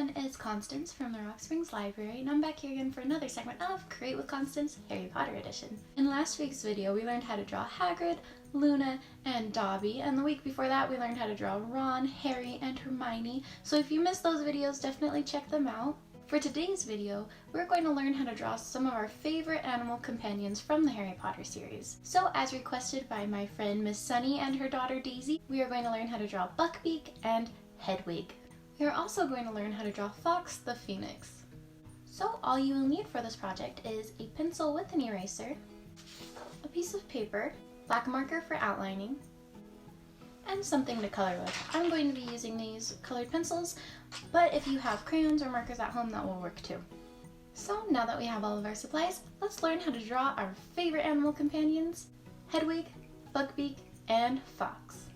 everyone, it's Konstanz from the Rock Springs Library, and I'm back here again for another segment of Create with Konstanz Harry Potter Edition. In last week's video, we learned how to draw Hagrid, Luna, and Dobby, and the week before that we learned how to draw Ron, Harry, and Hermione, so if you missed those videos, definitely check them out. For today's video, we're going to learn how to draw some of our favorite animal companions from the Harry Potter series. So, as requested by my friend Miss Sunny and her daughter Daisy, we are going to learn how to draw Buckbeak and Hedwig. We are also going to learn how to draw Fawkes the Phoenix. So all you will need for this project is a pencil with an eraser, a piece of paper, black marker for outlining, and something to color with. I'm going to be using these colored pencils, but if you have crayons or markers at home, that will work too. So now that we have all of our supplies, let's learn how to draw our favorite animal companions, Hedwig, Buckbeak, and Fawkes.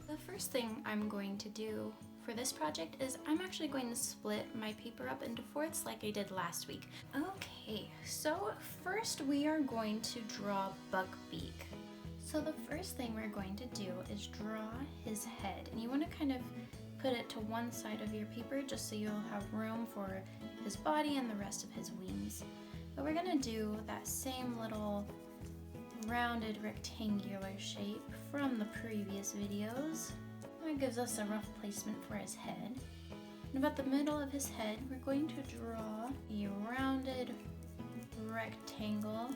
The first thing I'm going to do for this project is I'm actually going to split my paper up into fourths like I did last week. Okay, so first we are going to draw Buckbeak. So the first thing we're going to do is draw his head, and you want to kind of put it to one side of your paper just so you'll have room for his body and the rest of his wings. But we're going to do that same little rounded rectangular shape from the previous videos. That gives us a rough placement for his head. And about the middle of his head, we're going to draw a rounded rectangle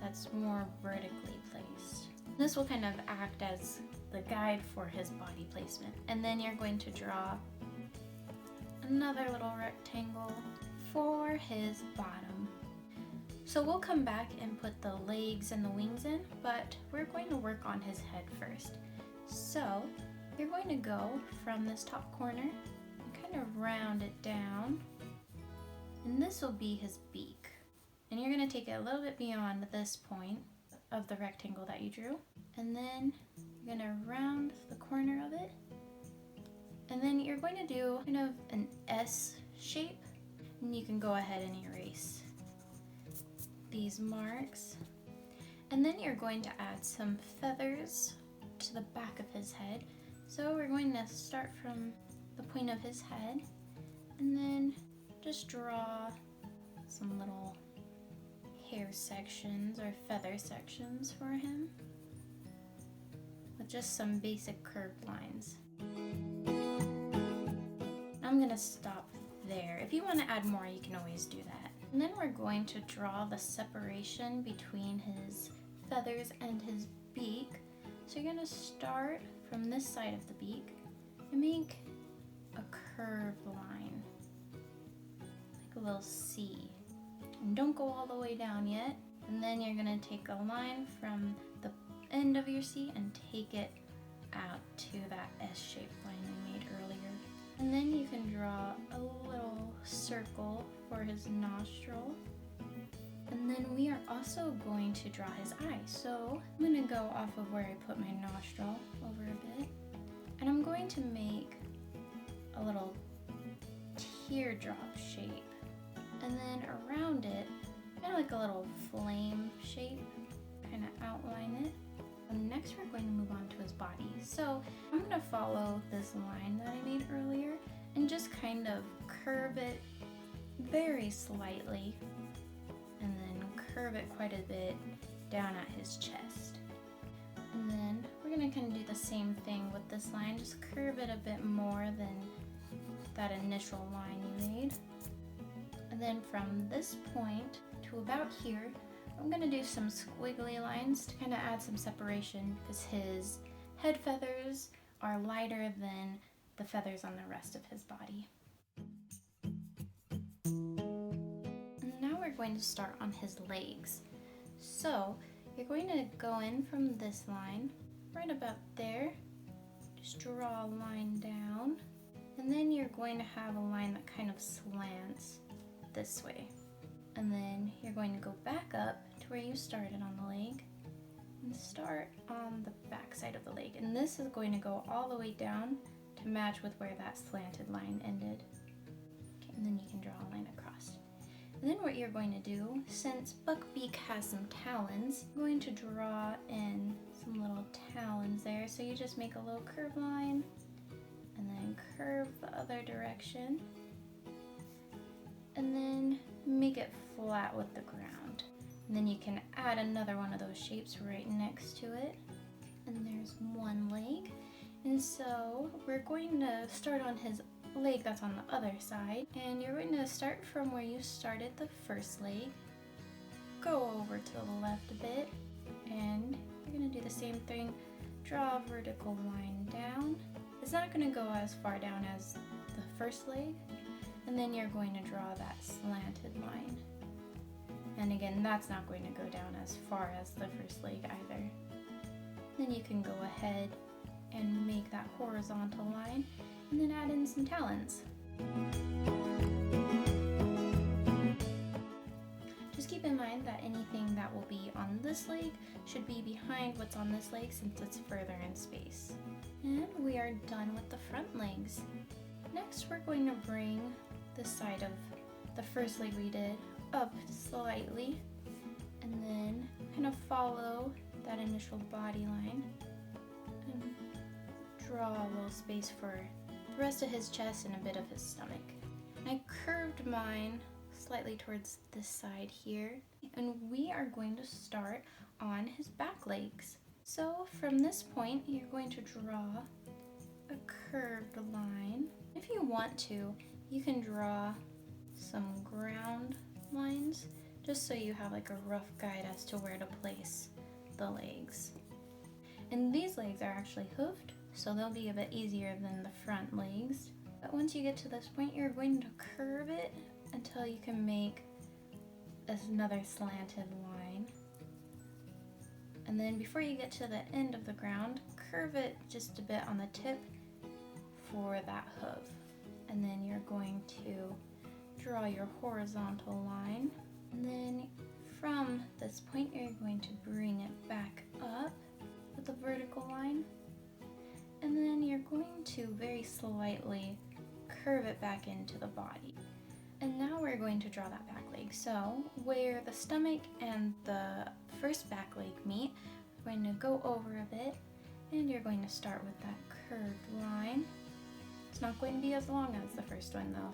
that's more vertically placed. This will kind of act as the guide for his body placement. And then you're going to draw another little rectangle for his bottom. So we'll come back and put the legs and the wings in, but we're going to work on his head first. So you're going to go from this top corner and kind of round it down, and this will be his beak. And you're going to take it a little bit beyond this point of the rectangle that you drew, and then you're going to round the corner of it, and then you're going to do kind of an S shape, and you can go ahead and erase these marks. And then you're going to add some feathers to the back of his head. So we're going to start from the point of his head and then just draw some little hair sections or feather sections for him with just some basic curved lines. I'm gonna stop there. If you want to add more, you can always do that. And then we're going to draw the separation between his feathers and his beak. So you're going to start from this side of the beak and make a curved line, like a little C. And don't go all the way down yet. And then you're going to take a line from the end of your C and take it out to that S-shaped line we made earlier. And then you can draw a little circle for his nostril. And then we are also going to draw his eye. So I'm going to go off of where I put my nostril over a bit, and I'm going to make a little teardrop shape. And then around it, kind of like a little flame shape, kind of outline it. And next we're going to move on to his body. So I'm going to follow this line that I made earlier and just kind of curve it very slightly, and then curve it quite a bit down at his chest. And then we're going to kind of do the same thing with this line, just curve it a bit more than that initial line you made. And then from this point to about here, I'm going to do some squiggly lines to kind of add some separation because his head feathers are lighter than the feathers on the rest of his body. We're going to start on his legs. So you're going to go in from this line right about there, just draw a line down, and then you're going to have a line that kind of slants this way, and then you're going to go back up to where you started on the leg and start on the back side of the leg, and this is going to go all the way down to match with where that slanted line ended. Okay, and then you can draw a line across. And then what you're going to do, since Buckbeak has some talons, I'm going to draw in some little talons there. So you just make a little curved line and then curve the other direction, and then make it flat with the ground. And then you can add another one of those shapes right next to it. And there's one leg. And so we're going to start on his leg that's on the other side. And you're going to start from where you started the first leg. Go over to the left a bit. And you're going to do the same thing. Draw a vertical line down. It's not going to go as far down as the first leg. And then you're going to draw that slanted line. And again, that's not going to go down as far as the first leg either. Then you can go ahead and make that horizontal line and then add in some talons. Just keep in mind that anything that will be on this leg should be behind what's on this leg since it's further in space. And we are done with the front legs. Next, we're going to bring the side of the first leg we did up slightly and then kind of follow that initial body line and draw a little space for the rest of his chest and a bit of his stomach. I curved mine slightly towards this side here, and we are going to start on his back legs. So from this point you're going to draw a curved line. If you want to, you can draw some ground lines just so you have like a rough guide as to where to place the legs. And these legs are actually hoofed, so they'll be a bit easier than the front legs. But once you get to this point, you're going to curve it until you can make another slanted line. And then before you get to the end of the ground, curve it just a bit on the tip for that hoof. And then you're going to draw your horizontal line, and then from this point you're going to bring it back up with a vertical line, and then you're going to very slightly curve it back into the body. And now we're going to draw that back leg. So where the stomach and the first back leg meet, we're going to go over a bit, and you're going to start with that curved line. It's not going to be as long as the first one though.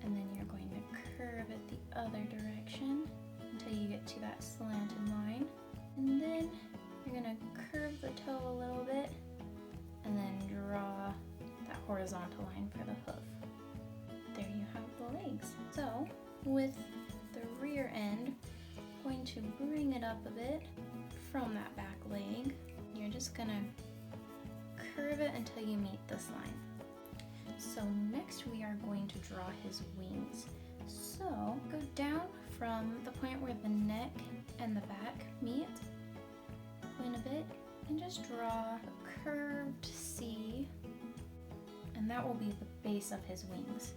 And then you're going to curve it the other direction until you get to that slanted line. And then you're going to curve the toe a little bit and then draw that horizontal line for the hoof. There you have the legs. So with the rear end, I'm going to bring it up a bit from that back leg. You're just going to curve it until you meet this line. So next we are going to draw his wings. So go down from the point where the neck and the back meet, point a bit, and just draw a curved C, and that will be the base of his wings.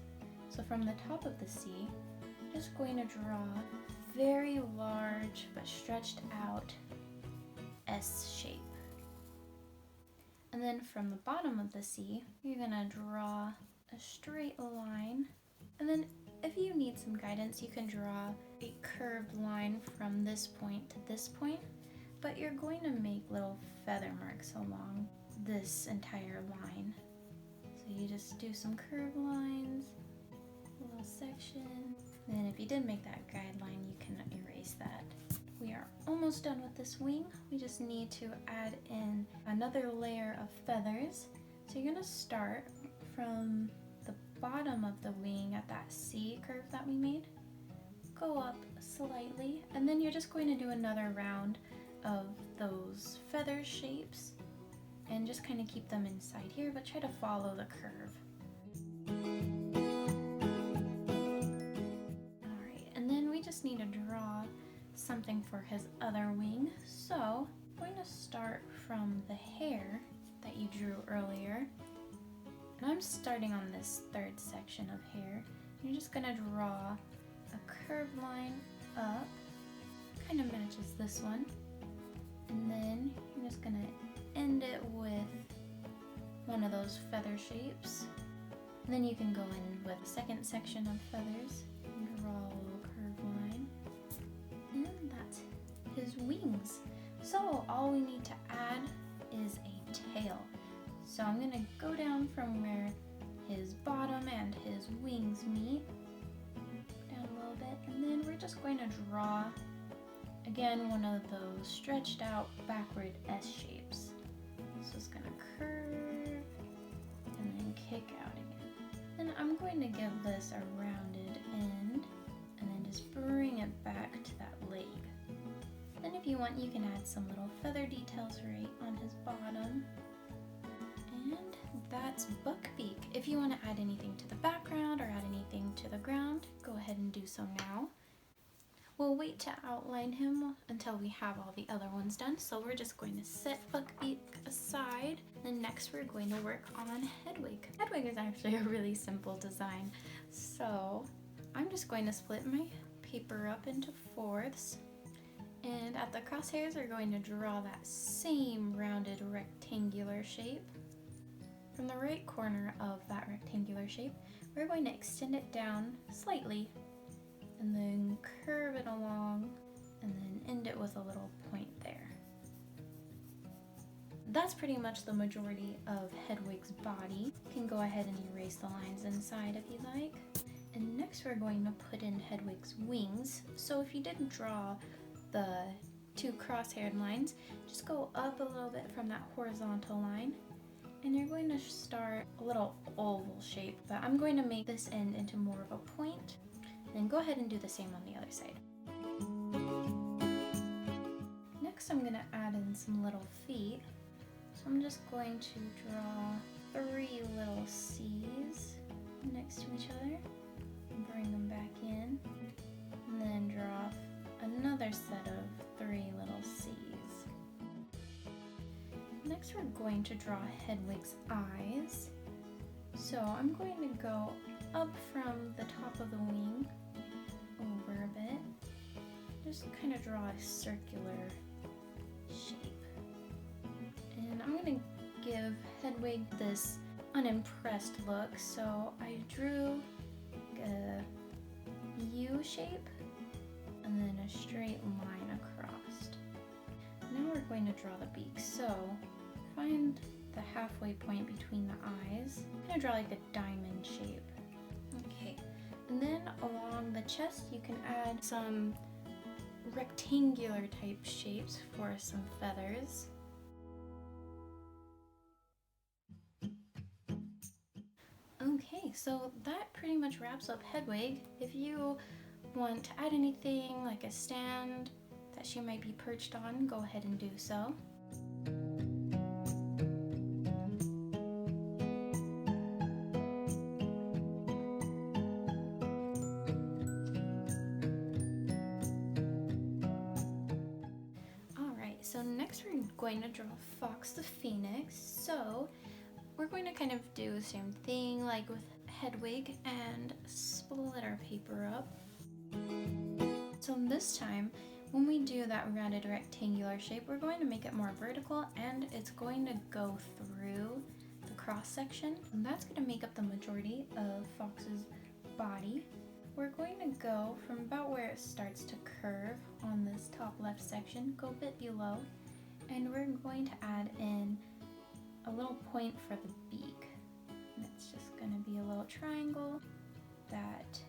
So from the top of the C, I'm just going to draw a very large but stretched out S shape. And then from the bottom of the C, you're gonna draw a straight line. And then if you need some guidance, you can draw a curved line from this point to this point, but you're going to make little feather marks along this entire line. So you just do some curved lines, a little section. And then if you did make that guideline, you can erase that. We are almost done with this wing. We just need to add in another layer of feathers. So you're gonna start from the bottom of the wing at that C curve that we made. Go up slightly, and then you're just going to do another round of those feather shapes and just kind of keep them inside here, but try to follow the curve. Alright, and then we just need to draw something for his other wing. So I'm going to start from the hair that you drew earlier, and I'm starting on this third section of hair. You're just going to draw a curved line up, kind of matches this one, and then you're just going to end it with one of those feather shapes. And then you can go in with a second section of feathers and draw a little curved line. And that's his wings. So all we need to add is a tail. So I'm gonna go down from where his bottom and his wings meet, down a little bit, and then we're just going to draw, again, one of those stretched out backward S shapes. So it's gonna curve and then kick out again. Then I'm going to give this a rounded end and then just bring it back to that leg. Then if you want, you can add some little feather details right on his bottom. And that's Buckbeak. If you want to add anything to the background or add anything to the ground, go ahead and do so now. We'll wait to outline him until we have all the other ones done, so we're just going to set Buckbeak aside. Then next we're going to work on Hedwig. Hedwig is actually a really simple design, so I'm just going to split my paper up into fourths, and at the crosshairs we're going to draw that same rounded rectangular shape. From the right corner of that rectangular shape, we're going to extend it down slightly and then curve it along and then end it with a little point there. That's pretty much the majority of Hedwig's body. You can go ahead and erase the lines inside if you like. And next we're going to put in Hedwig's wings. So if you didn't draw the two cross-haired lines, just go up a little bit from that horizontal line. And you're going to start a little oval shape, but I'm going to make this end into more of a point. Then go ahead and do the same on the other side. Next I'm going to add in some little feet. So I'm just going to draw 3 little C's next to each other. Bring them back in. And then draw another set of 3 little C's. Next we're going to draw Hedwig's eyes. So I'm going to go up from the top of the wing over a bit. Just kind of draw a circular shape. And I'm going to give Hedwig this unimpressed look, so I drew a U shape and then a straight line across. Now we're going to draw the beak. So find the halfway point between the eyes. I'm going to draw like a diamond shape. Okay, and then along the chest you can add some rectangular type shapes for some feathers. Okay, so that pretty much wraps up Hedwig. If you want to add anything like a stand that she might be perched on, go ahead and do so. Alright, so next we're going to draw Fawkes the Phoenix. So we're going to kind of do the same thing like with Hedwig and split our paper up. So this time, when we do that rounded rectangular shape, we're going to make it more vertical and it's going to go through the cross section. And that's going to make up the majority of Fawkes's body. We're going to go from about where it starts to curve on this top left section, go a bit below, and we're going to add in a little point for the beak. And it's just going to be a little triangle that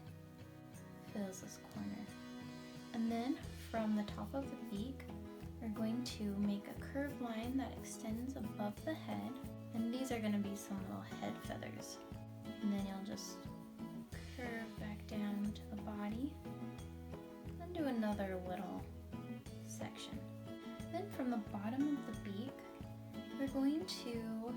fills this corner. And then from the top of the beak, we're going to make a curved line that extends above the head. And these are going to be some little head feathers. And then you'll just curve back down to the body and do another little section. Then from the bottom of the beak, we're going to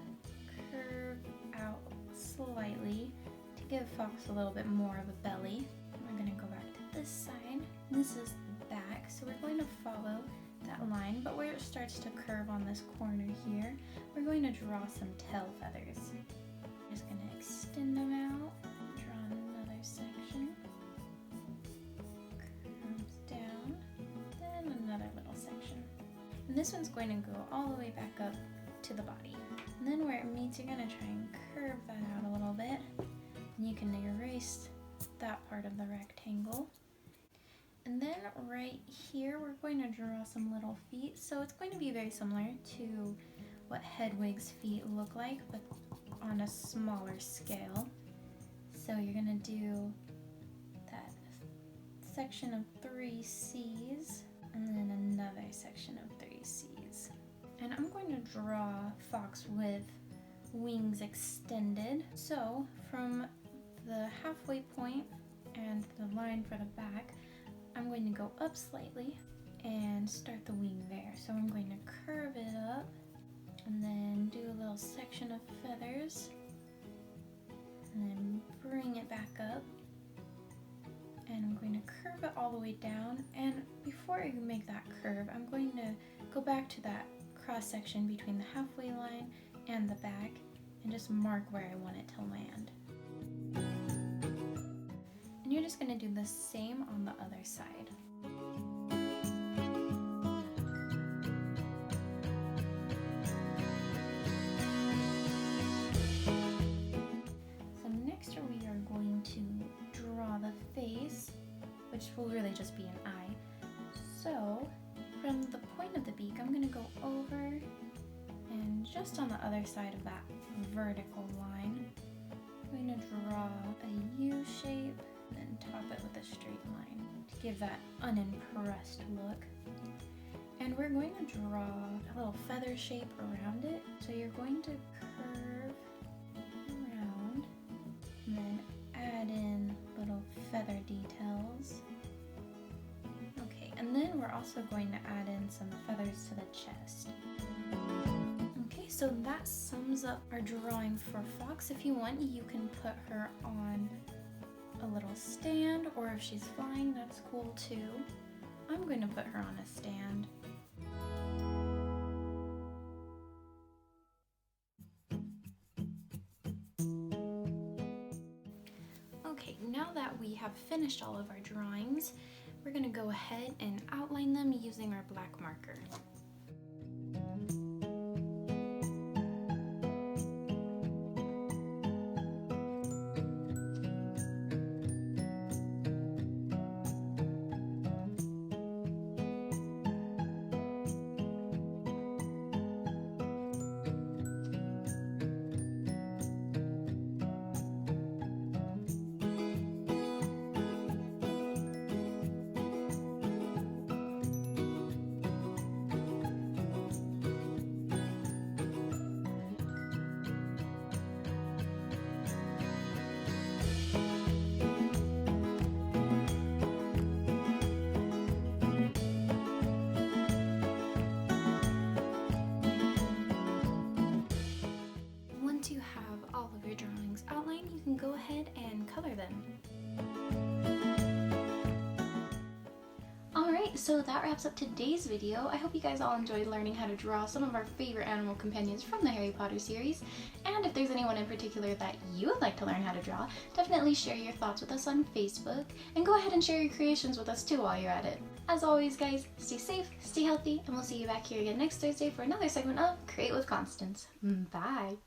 curve out slightly to give Fawkes a little bit more of a belly. We're going to go back to this side. This is the back, so we're going to follow that line, but where it starts to curve on this corner here, we're going to draw some tail feathers. I'm just going to extend them out, draw another section, curves down, then another little section. And this one's going to go all the way back up to the body. And then where it meets, you're going to try and curve that out a little bit. And you can erase that part of the rectangle. And then right here, we're going to draw some little feet. So it's going to be very similar to what what Hedwig's feet look like, but on a smaller scale. So you're gonna do that section of 3 C's and then another section of 3 C's. And I'm going to draw Fawkes with wings extended. So from the halfway point and the line for the back, I'm going to go up slightly and start the wing there. So I'm going to curve it up and then do a little section of feathers and then bring it back up, and I'm going to curve it all the way down. And before I make that curve, I'm going to go back to that cross section between the halfway line and the back and just mark where I want it to land. And you're just going to do the same on the other side. Which will really just be an eye. So from the point of the beak, I'm going to go over and just on the other side of that vertical line, I'm going to draw a U shape and then top it with a straight line to give that unimpressed look. And we're going to draw a little feather shape around it. So you're going to curve around and then add in little feather details. Okay, and then we're also going to add in some feathers to the chest. Okay, so that sums up our drawing for Fawkes. If you want, you can put her on a little stand, or if she's flying, that's cool too. I'm going to put her on a stand. Okay, now that we have finished all of our drawings, we're going to go ahead and outline them using our black marker. Once you have all of your drawings outlined, you can go ahead and color them. Alright, so that wraps up today's video. I hope you guys all enjoyed learning how to draw some of our favorite animal companions from the Harry Potter series. And if there's anyone in particular that you would like to learn how to draw, definitely share your thoughts with us on Facebook, and go ahead and share your creations with us too while you're at it. As always guys, stay safe, stay healthy, and we'll see you back here again next Thursday for another segment of Create with Konstanz. Bye!